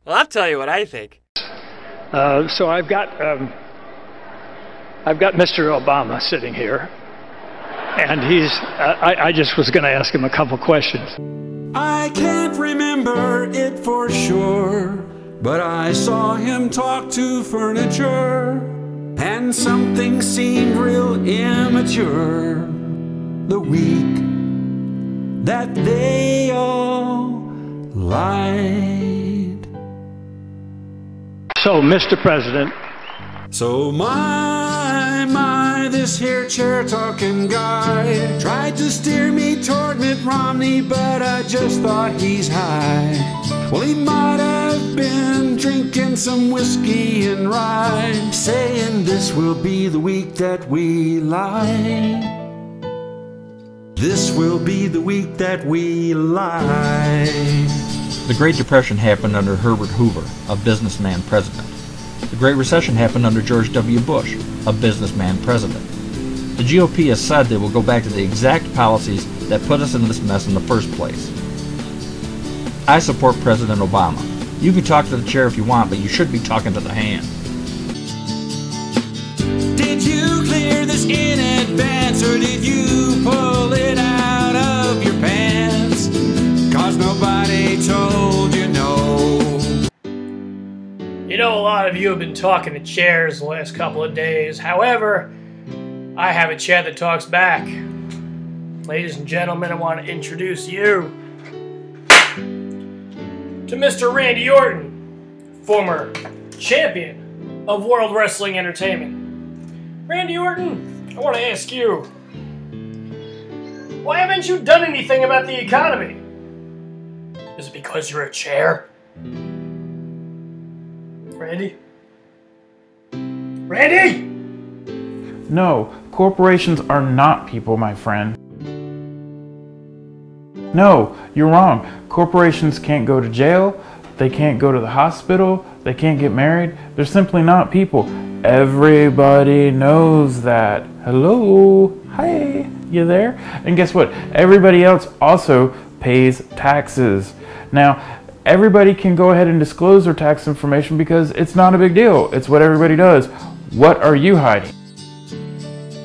Well, I'll tell you what I think. So I've got Mr. Obama sitting here, and I just was going to ask him a couple questions. I can't remember it for sure, but I saw him talk to furniture, and something seemed real immature the week that they all lied. So, Mr. President. So this here chair-talking guy tried to steer me toward Mitt Romney, but I just thought he's high. Well, he might have been drinking some whiskey and rye, saying this will be the week that we lie. This will be the week that we lie. The Great Depression happened under Herbert Hoover, a businessman president. The Great Recession happened under George W. Bush, a businessman president. The GOP has said they will go back to the exact policies that put us in this mess in the first place. I support President Obama. You can talk to the chair if you want, but you should be talking to the hand. Did you clear this in advance, or did you pull it out of your pants? 'Cause nobody told you no. You know, a lot of you have been talking to chairs the last couple of days. However, I have a chair that talks back. Ladies and gentlemen, I want to introduce you to Mr. Randy Orton, former champion of World Wrestling Entertainment. Randy Orton, I want to ask you, why haven't you done anything about the economy? Is it because you're a chair? Randy? Randy! No, corporations are not people, my friend. No, you're wrong. Corporations can't go to jail, they can't go to the hospital, they can't get married. They're simply not people. Everybody knows that. Hello? Hi, you there? And guess what? Everybody else also pays taxes. Now, everybody can go ahead and disclose their tax information because it's not a big deal. It's what everybody does. What are you hiding?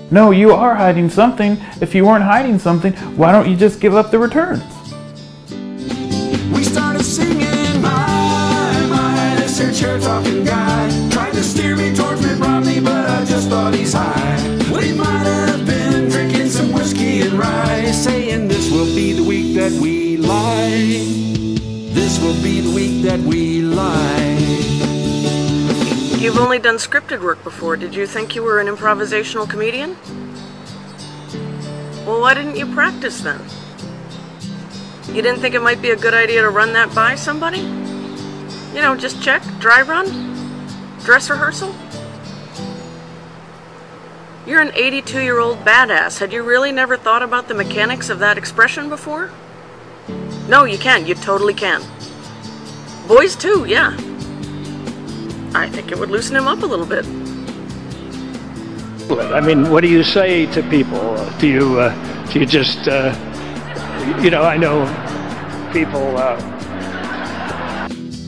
No, you are hiding something. If you weren't hiding something, why don't you just give up the returns? We started singing, my, this here chair-talking guy tried to steer me towards Mitt Romney, but I just thought he's high. Well, he might have been drinking some whiskey and rye, saying this will be the week that we lie. This will be the week that we lie. You've only done scripted work before. Did you think you were an improvisational comedian? Well, why didn't you practice then? You didn't think it might be a good idea to run that by somebody? You know, just check, dry run, dress rehearsal? You're an 82-year-old badass. Had you really never thought about the mechanics of that expression before? No, you can. You totally can. Boys too, yeah. I think it would loosen him up a little bit. I mean, what do you say to people? Do you just, I know people...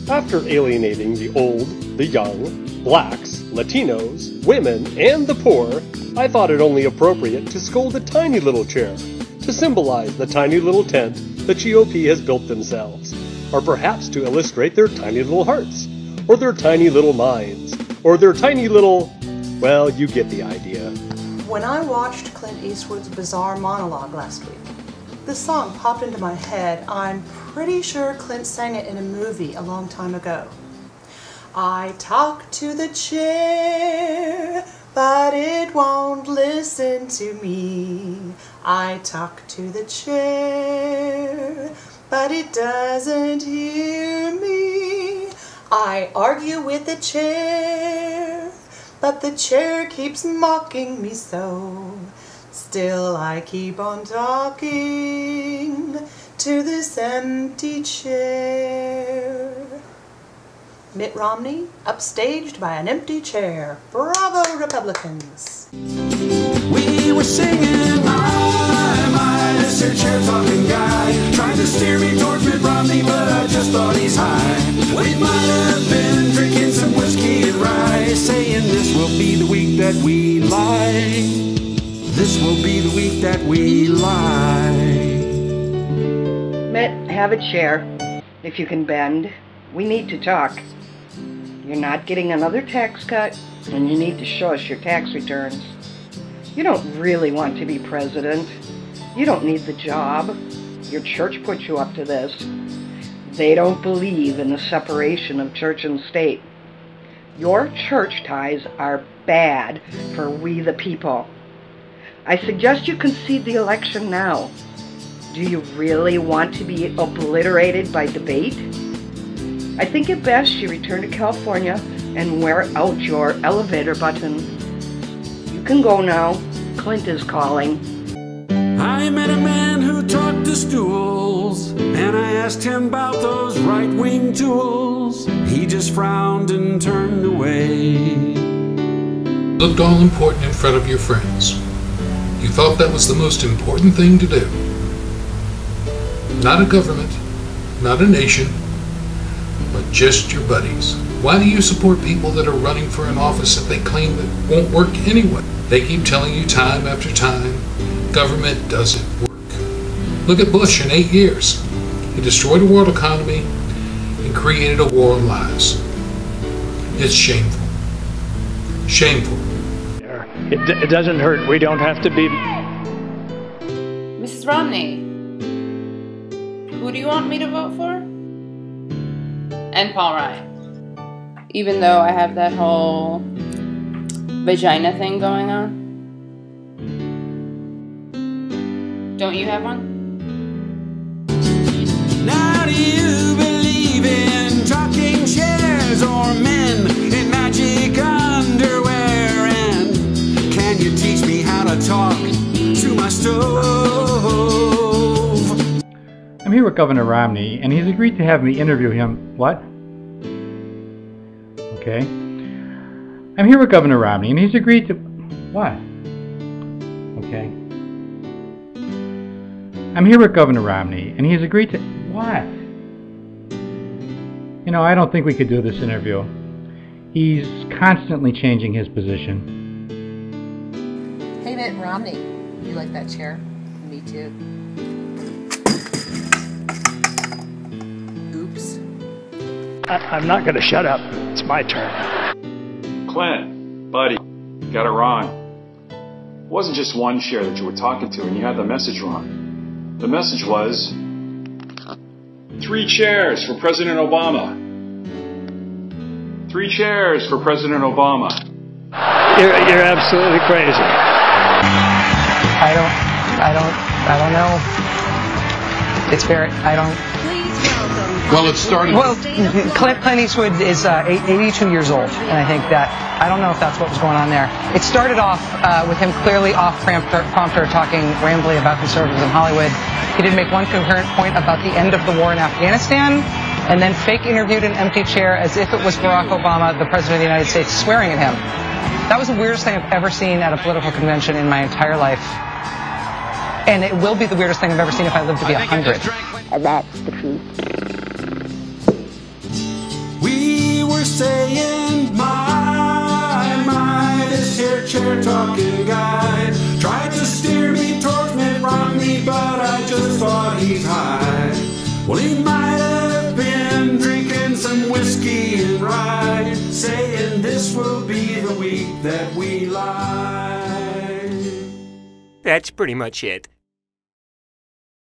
After alienating the old, the young, blacks, Latinos, women, and the poor, I thought it only appropriate to scold a tiny little chair to symbolize the tiny little tent the GOP has built themselves, or perhaps to illustrate their tiny little hearts, or their tiny little minds, or their tiny little... well, you get the idea. When I watched Clint Eastwood's bizarre monologue last week, this song popped into my head. I'm pretty sure Clint sang it in a movie a long time ago. I talk to the chair, but it won't listen to me. I talk to the chair, but it doesn't hear me. I argue with the chair, but the chair keeps mocking me so. Still I keep on talking to this empty chair. Mitt Romney, upstaged by an empty chair. Bravo, Republicans. We were singing, my, this here chair-talking guy tried to to steer me towards Mitt Romney, but I just thought he's high. We might have been drinking some whiskey and rye, saying this will be the week that we lie. This will be the week that we lie. Mitt, have a chair, if you can bend. We need to talk. You're not getting another tax cut, and you need to show us your tax returns. You don't really want to be president. You don't need the job. Your church put you up to this. They don't believe in the separation of church and state. Your church ties are bad for we the people. I suggest you concede the election now. Do you really want to be obliterated by debate? I think it best you return to California and wear out your elevator button. You can go now. Clint is calling. I met a man who talked to stools, and I asked him about those right-wing tools. He just frowned and turned away. Looked all important in front of your friends. You thought that was the most important thing to do. Not a government, not a nation, but just your buddies. Why do you support people that are running for an office that they claim that won't work anyway? They keep telling you time after time, government doesn't work. Look at Bush in 8 years. He destroyed a world economy and created a war on lies. It's shameful. Shameful. It doesn't hurt. We don't have to be... Mrs. Romney, who do you want me to vote for? And Paul Ryan. Even though I have that whole vagina thing going on. Don't you have one? Now do you believe in talking chairs or men in magic underwear? And can you teach me how to talk to my stove? I'm here with Governor Romney, and he's agreed to have me interview him. What? Okay. I'm here with Governor Romney, and he's agreed to... What? Okay. I'm here with Governor Romney, and he's agreed to... What? You know, I don't think we could do this interview. He's constantly changing his position. Hey, Mitt Romney. You like that chair? Me too. Oops. I'm not going to shut up. It's my turn. Clint, buddy, got it wrong. It wasn't just one chair that you were talking to, and you had the message wrong. The message was 3 chairs for President Obama. 3 chairs for President Obama. You're absolutely crazy. I don't know. It's very, I don't. Well, it started... Well, Clint Eastwood is 82 years old, and I think that, I don't know if that's what was going on there. It started off with him clearly off-prompter talking rambly about conservatives in Hollywood. He did make one coherent point about the end of the war in Afghanistan, and then fake interviewed an empty chair as if it was Barack Obama, the President of the United States, swearing at him. That was the weirdest thing I've ever seen at a political convention in my entire life. And it will be the weirdest thing I've ever seen if I live to be 100. And that's the truth. We were saying, my, this here chair-talking guy tried to steer me towards Mitt Romney, but I just thought he's high. Well, he might have been drinking some whiskey and rye, saying this will be the week that we lie. That's pretty much it.